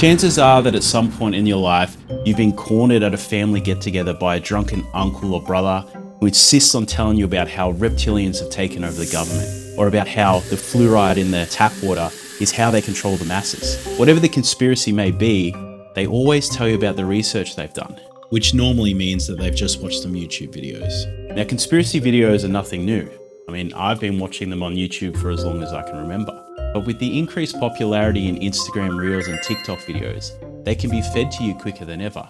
Chances are that at some point in your life, you've been cornered at a family get-together by a drunken uncle or brother who insists on telling you about how reptilians have taken over the government, or about how the fluoride in the tap water is how they control the masses. Whatever the conspiracy may be, they always tell you about the research they've done, which normally means that they've just watched some YouTube videos. Now, conspiracy videos are nothing new. I mean, I've been watching them on YouTube for as long as I can remember. But with the increased popularity in Instagram Reels and TikTok videos, they can be fed to you quicker than ever,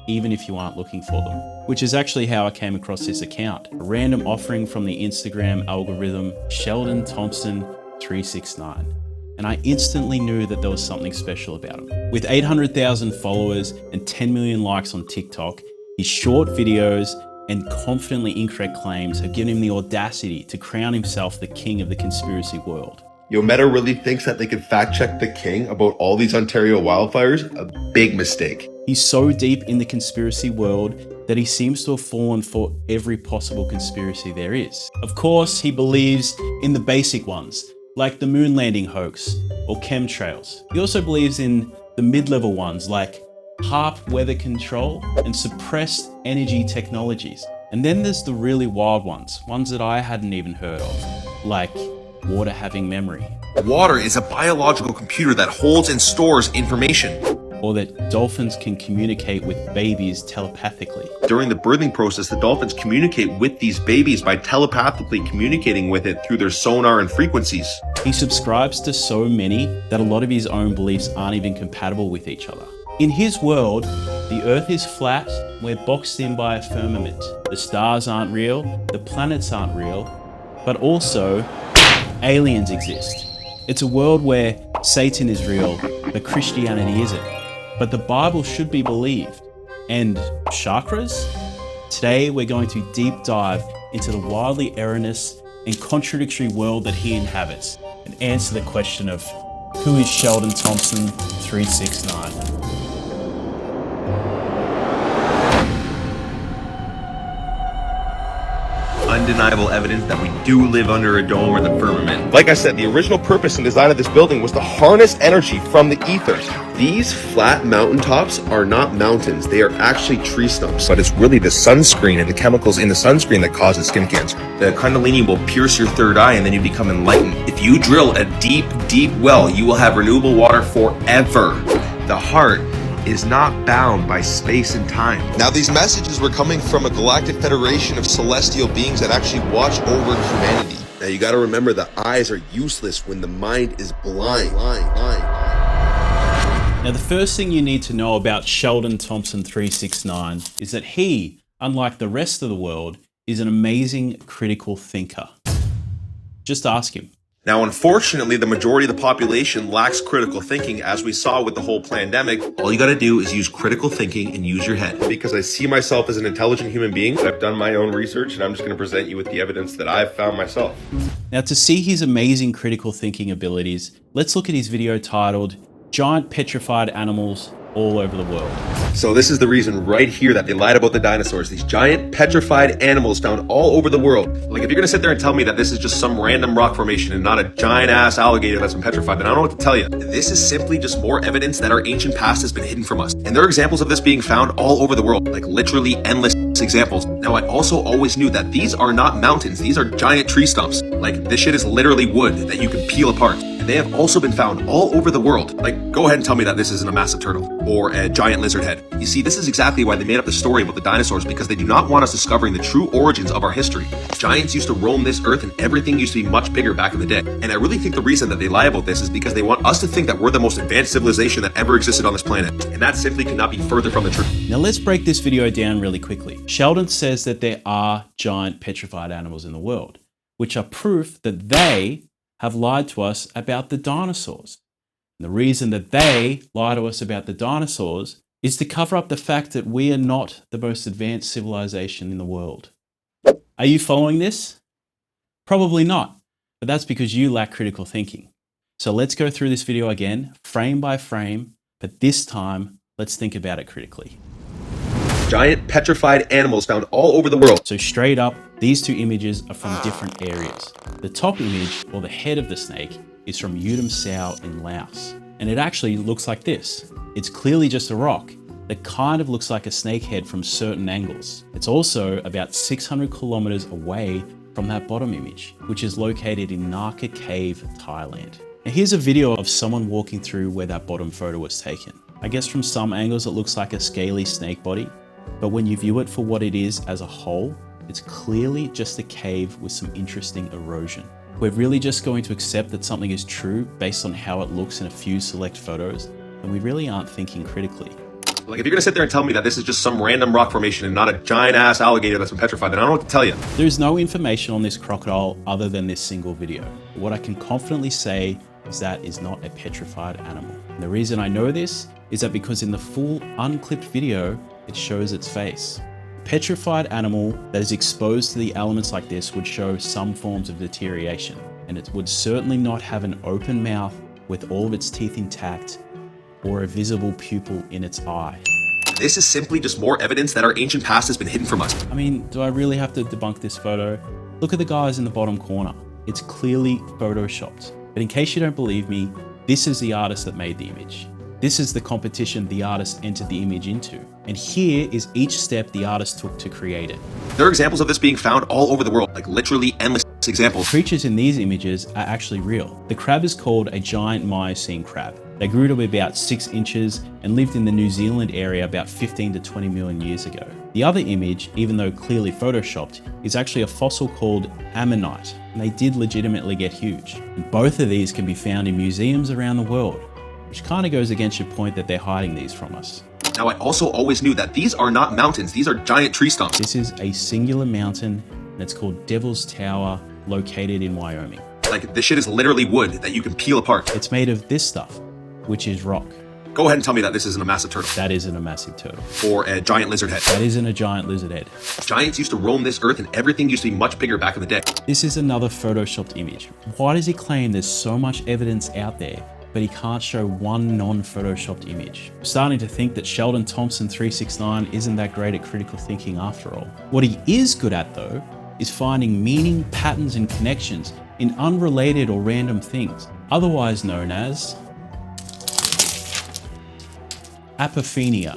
even if you aren't looking for them. Which is actually how I came across this account. A random offering from the Instagram algorithm, Sheldon Thompson 369. And I instantly knew that there was something special about him. With 800,000 followers and 10 million likes on TikTok, his short videos and confidently incorrect claims have given him the audacity to crown himself the king of the conspiracy world. Yo, Meta really thinks that they can fact check the king about all these Ontario wildfires? A big mistake. He's so deep in the conspiracy world that he seems to have fallen for every possible conspiracy there is. Of course, he believes in the basic ones, like the moon landing hoax or chemtrails. He also believes in the mid-level ones like HAARP weather control and suppressed energy technologies. And then there's the really wild ones that I hadn't even heard of, like water having memory. Water is a biological computer that holds and stores information. Or that dolphins can communicate with babies telepathically. During the birthing process, the dolphins communicate with these babies by telepathically communicating with it through their sonar and frequencies. He subscribes to so many that a lot of his own beliefs aren't even compatible with each other. In his world, the Earth is flat, we're boxed in by a firmament. The stars aren't real, the planets aren't real, but also aliens exist. It's a world where Satan is real, but Christianity isn't. But the Bible should be believed. And chakras? Today we're going to deep dive into the wildly erroneous and contradictory world that he inhabits and answer the question of who is Sheldon Thompson 369? Undeniable evidence that we do live under a dome or the firmament. Like I said, the original purpose and design of this building was to harness energy from the ether. These flat mountaintops are not mountains, they are actually tree stumps. But it's really the sunscreen and the chemicals in the sunscreen that causes skin cancer. The Kundalini will pierce your third eye and then you become enlightened. If you drill a deep, deep well, you will have renewable water forever. The heart is not bound by space and time. Now, these messages were coming from a galactic federation of celestial beings that actually watch over humanity. Now you gotta remember the eyes are useless when the mind is blind. Now, the first thing you need to know about Sheldon Thompson 369 is that he, unlike the rest of the world, is an amazing critical thinker. Just ask him. Now, unfortunately, the majority of the population lacks critical thinking, as we saw with the whole pandemic. All you gotta do is use critical thinking and use your head. Because I see myself as an intelligent human being, I've done my own research and I'm just gonna present you with the evidence that I've found myself. Now, to see his amazing critical thinking abilities, let's look at his video titled Giant Petrified Animals All Over the World. So this is the reason right here that they lied about the dinosaurs. These giant petrified animals found all over the world. Like, if you're gonna sit there and tell me that this is just some random rock formation and not a giant ass alligator that's been petrified, then I don't know what to tell you. This is simply just more evidence that our ancient past has been hidden from us. And there are examples of this being found all over the world, like literally endless examples. Now, I also always knew that these are not mountains, these are giant tree stumps. Like, this shit is literally wood that you can peel apart. And they have also been found all over the world. Like, go ahead and tell me that this isn't a massive turtle or a giant lizard head. You see, this is exactly why they made up the story about the dinosaurs, because they do not want us discovering the true origins of our history. Giants used to roam this earth and everything used to be much bigger back in the day. And I really think the reason that they lie about this is because they want us to think that we're the most advanced civilization that ever existed on this planet. And that simply could not be further from the truth. Now, let's break this video down really quickly. Sheldon says that there are giant petrified animals in the world, which are proof that they have lied to us about the dinosaurs. And the reason that they lie to us about the dinosaurs is to cover up the fact that we are not the most advanced civilization in the world. Are you following this? Probably not, but that's because you lack critical thinking. So let's go through this video again, frame by frame, but this time, let's think about it critically. Giant petrified animals found all over the world. So straight up, these two images are from different areas. The top image, or the head of the snake, is from Udom Sao in Laos. And it actually looks like this. It's clearly just a rock that kind of looks like a snake head from certain angles. It's also about 600 kilometers away from that bottom image, which is located in Naka Cave, Thailand. Now here's a video of someone walking through where that bottom photo was taken. I guess from some angles it looks like a scaly snake body, but when you view it for what it is as a whole, it's clearly just a cave with some interesting erosion. We're really just going to accept that something is true based on how it looks in a few select photos, and we really aren't thinking critically. Like, if you're gonna sit there and tell me that this is just some random rock formation and not a giant ass alligator that's been petrified, then I don't know what to tell you. There's no information on this crocodile other than this single video. What I can confidently say is that is not a petrified animal. And the reason I know this is that because in the full unclipped video, it shows its face. A petrified animal that is exposed to the elements like this would show some forms of deterioration, and it would certainly not have an open mouth with all of its teeth intact or a visible pupil in its eye. This is simply just more evidence that our ancient past has been hidden from us. I mean, do I really have to debunk this photo? Look at the guys in the bottom corner. It's clearly photoshopped. But in case you don't believe me, this is the artist that made the image. This is the competition the artist entered the image into. And here is each step the artist took to create it. There are examples of this being found all over the world, like literally endless examples. Creatures in these images are actually real. The crab is called a giant Miocene crab. They grew to be about 6 inches and lived in the New Zealand area about 15 to 20 million years ago. The other image, even though clearly photoshopped, is actually a fossil called ammonite, and they did legitimately get huge. And both of these can be found in museums around the world, which kind of goes against your point that they're hiding these from us. Now, I also always knew that these are not mountains, these are giant tree stumps. This is a singular mountain, and it's called Devil's Tower, located in Wyoming. Like, this shit is literally wood that you can peel apart. It's made of this stuff, which is rock. Go ahead and tell me that this isn't a massive turtle. That isn't a massive turtle. Or a giant lizard head. That isn't a giant lizard head. Giants used to roam this earth and everything used to be much bigger back in the day. This is another photoshopped image. Why does he claim there's so much evidence out there, but he can't show one non-photoshopped image? I'm starting to think that Sheldon Thompson 369 isn't that great at critical thinking after all. What he is good at though, is finding meaning, patterns, and connections in unrelated or random things, otherwise known as apophenia.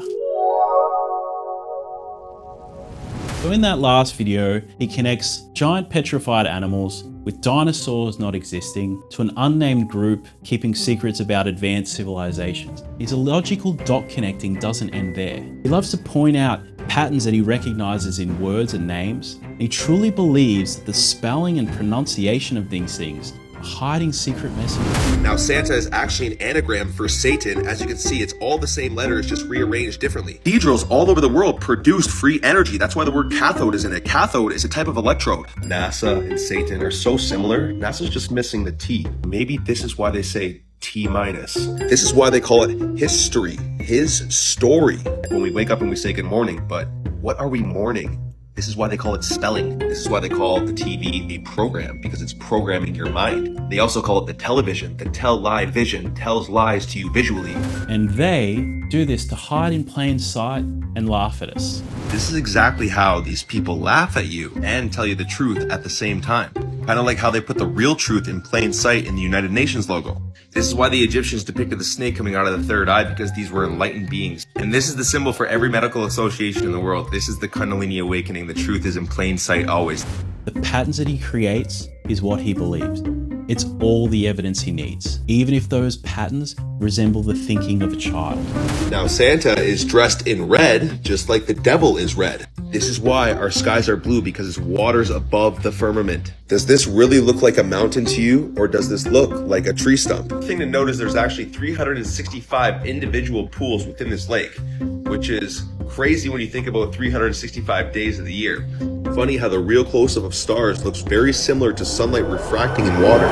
So in that last video, he connects giant petrified animals with dinosaurs not existing to an unnamed group keeping secrets about advanced civilizations. His illogical dot connecting doesn't end there. He loves to point out patterns that he recognizes in words and names. And he truly believes that the spelling and pronunciation of these things are hiding secret messages. Now, Santa is actually an anagram for Satan. As you can see, it's all the same letters, just rearranged differently. Cathedrals all over the world produced free energy. That's why the word cathode is in it. Cathode is a type of electrode. NASA and Satan are so similar. NASA's just missing the T. Maybe this is why they say T minus. This is why they call it history, his story. When we wake up and we say good morning, but what are we mourning? This is why they call it spelling. This is why they call the TV a program, because it's programming your mind. They also call it the television. The tell-lie vision tells lies to you visually. And they do this to hide in plain sight and laugh at us. This is exactly how these people laugh at you and tell you the truth at the same time. Kind of like how they put the real truth in plain sight in the United Nations logo. This is why the Egyptians depicted the snake coming out of the third eye, because these were enlightened beings. And this is the symbol for every medical association in the world. This is the Kundalini awakening. The truth is in plain sight always. The patterns that he creates is what he believes. It's all the evidence he needs, even if those patterns resemble the thinking of a child. Now, Santa is dressed in red, just like the devil is red. This is why our skies are blue, because it's waters above the firmament. Does this really look like a mountain to you, or does this look like a tree stump? The thing to note is there's actually 365 individual pools within this lake, which is crazy when you think about 365 days of the year. Funny how the real close-up of stars looks very similar to sunlight refracting in water.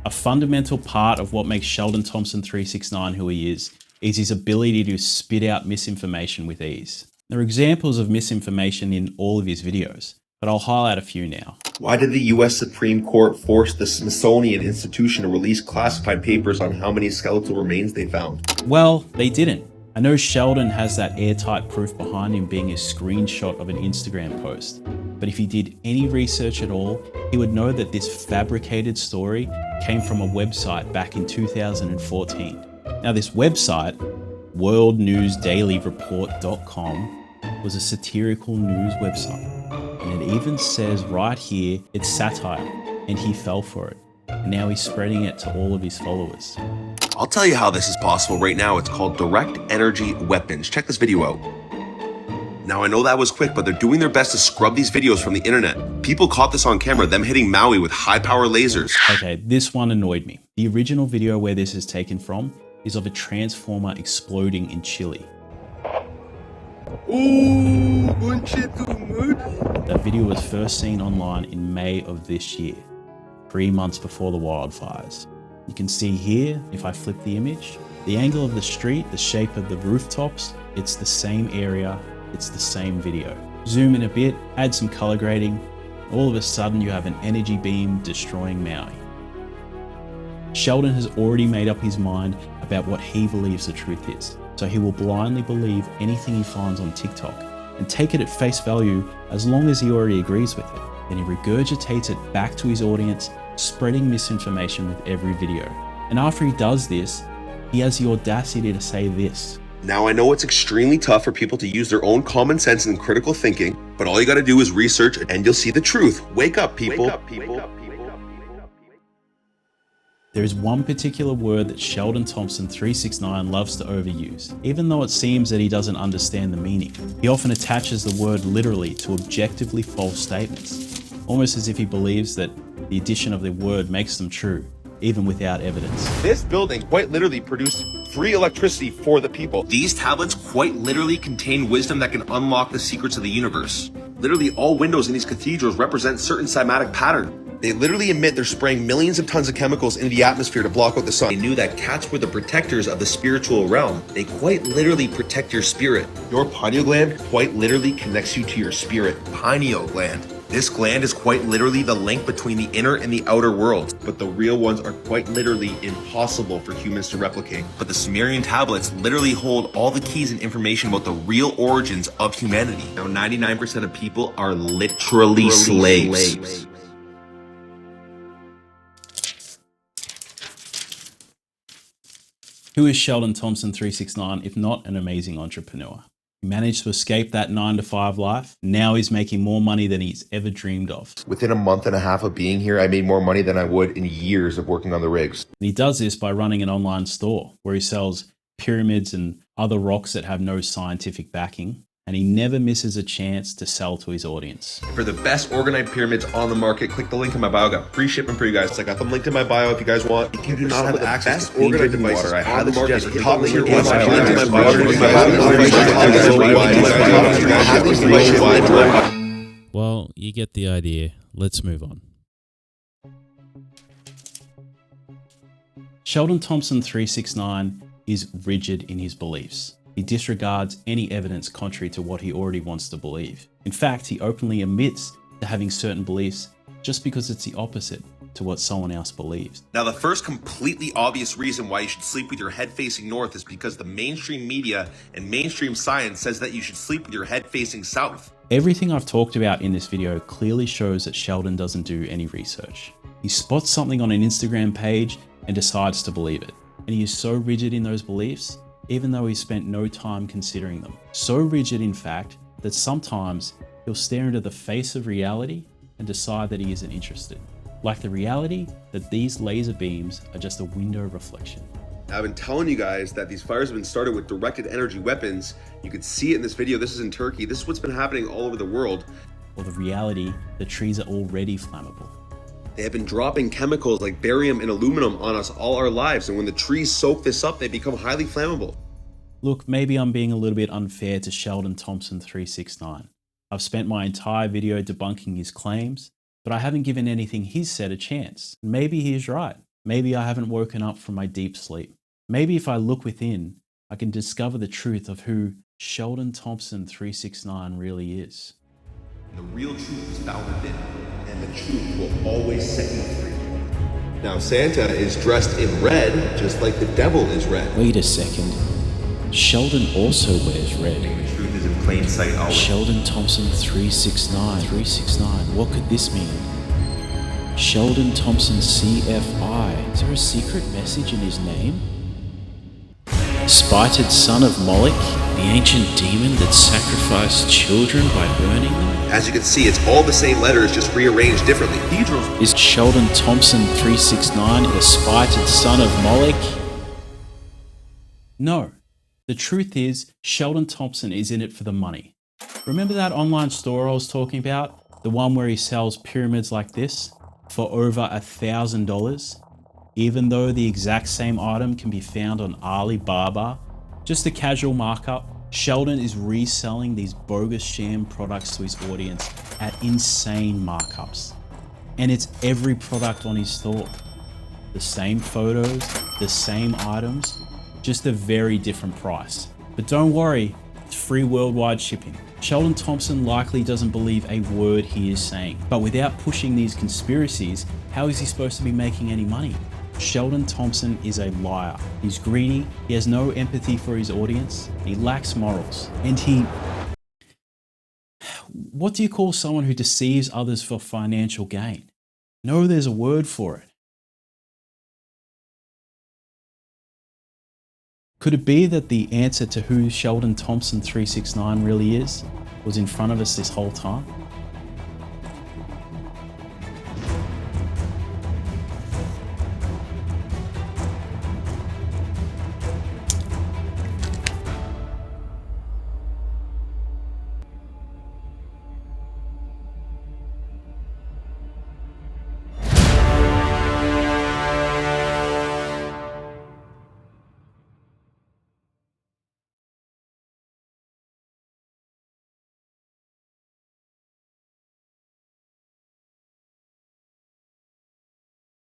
A fundamental part of what makes Sheldon Thompson 369 who he is his ability to spit out misinformation with ease. There are examples of misinformation in all of his videos, but I'll highlight a few now. Why did the US Supreme Court force the Smithsonian Institution to release classified papers on how many skeletal remains they found? Well, they didn't. I know Sheldon has that airtight proof behind him being a screenshot of an Instagram post, but if he did any research at all, he would know that this fabricated story came from a website back in 2014. Now this website, worldnewsdailyreport.com, was a satirical news website. And it even says right here, it's satire, and he fell for it. And now he's spreading it to all of his followers. I'll tell you how this is possible right now. It's called direct energy weapons. Check this video out. Now, I know that was quick, but they're doing their best to scrub these videos from the internet. People caught this on camera, them hitting Maui with high-power lasers. Okay, this one annoyed me. The original video where this is taken from is of a transformer exploding in Chile. That video was first seen online in May of this year, 3 months before the wildfires. You can see here, if I flip the image, the angle of the street, the shape of the rooftops, it's the same area, it's the same video. Zoom in a bit, add some color grading, all of a sudden you have an energy beam destroying Maui. Sheldon has already made up his mind about what he believes the truth is, so he will blindly believe anything he finds on TikTok and take it at face value as long as he already agrees with it. Then he regurgitates it back to his audience, spreading misinformation with every video. And after he does this, he has the audacity to say this. Now, I know it's extremely tough for people to use their own common sense and critical thinking, but all you gotta do is research and you'll see the truth. Wake up, people. Wake up, people. There is one particular word that Sheldon Thompson 369 loves to overuse, even though it seems that he doesn't understand the meaning. He often attaches the word literally to objectively false statements, almost as if he believes that the addition of the word makes them true, even without evidence. This building quite literally produced free electricity for the people. These tablets quite literally contain wisdom that can unlock the secrets of the universe. Literally all windows in these cathedrals represent certain cymatic pattern. They literally admit they're spraying millions of tons of chemicals into the atmosphere to block out the sun. They knew that cats were the protectors of the spiritual realm. They quite literally protect your spirit. Your pineal gland quite literally connects you to your spirit. Pineal gland. This gland is quite literally the link between the inner and the outer worlds, but the real ones are quite literally impossible for humans to replicate. But the Sumerian tablets literally hold all the keys and information about the real origins of humanity. Now, 99% of people are literally slaves. Who is Sheldon Thompson 369 if not an amazing entrepreneur? He managed to escape that 9-to-5 life. Now he's making more money than he's ever dreamed of. Within a month and a half of being here, I made more money than I would in years of working on the rigs. And he does this by running an online store where he sells pyramids and other rocks that have no scientific backing. And he never misses a chance to sell to his audience. For the best organized pyramids on the market, click the link in my bio. I got free shipping for you guys. So I got them linked in my bio if you guys want. If you do not have access to clean drinking water, I highly suggest top tier website. Well, you get the idea. Let's move on. Sheldon Thompson 369 is rigid in his beliefs. He disregards any evidence contrary to what he already wants to believe. In fact, he openly admits to having certain beliefs just because it's the opposite to what someone else believes. Now, the first completely obvious reason why you should sleep with your head facing north is because the mainstream media and mainstream science says that you should sleep with your head facing south. Everything I've talked about in this video clearly shows that Sheldon doesn't do any research. He spots something on an Instagram page and decides to believe it. And he is so rigid in those beliefs, even though he spent no time considering them. So rigid, in fact, that sometimes he'll stare into the face of reality and decide that he isn't interested. Like the reality that these laser beams are just a window reflection. I've been telling you guys that these fires have been started with directed energy weapons. You can see it in this video. This is in Turkey. This is what's been happening all over the world. Or the reality that trees are already flammable. They have been dropping chemicals like barium and aluminum on us all our lives, and when the trees soak this up, they become highly flammable. Look, maybe I'm being a little bit unfair to Sheldon Thompson 369. I've spent my entire video debunking his claims, but I haven't given anything he's said a chance. Maybe he is right. Maybe I haven't woken up from my deep sleep. Maybe if I look within, I can discover the truth of who Sheldon Thompson 369 really is. The real truth is found within, and the truth will always set you free. Now, Santa is dressed in red, just like the devil is red. Wait a second. Sheldon also wears red. The truth is in plain sight always. Sheldon Thompson 369. 369. What could this mean? Sheldon Thompson CFI. Is there a secret message in his name? Spited son of Moloch, the ancient demon that sacrificed children by burning them? As you can see, it's all the same letters, just rearranged differently. Is Sheldon Thompson 369 the spited son of Moloch? No. The truth is, Sheldon Thompson is in it for the money. Remember that online store I was talking about? The one where he sells pyramids like this for over $1,000? Even though the exact same item can be found on Alibaba, just a casual markup, Sheldon is reselling these bogus sham products to his audience at insane markups. And it's every product on his store. The same photos, the same items, just a very different price. But don't worry, it's free worldwide shipping. Sheldon Thompson likely doesn't believe a word he is saying, but without pushing these conspiracies, how is he supposed to be making any money? Sheldon Thompson is a liar. He's greedy, he has no empathy for his audience, he lacks morals, and what do you call someone who deceives others for financial gain? No, there's a word for it. Could it be that the answer to who Sheldon Thompson 369 really is was in front of us this whole time?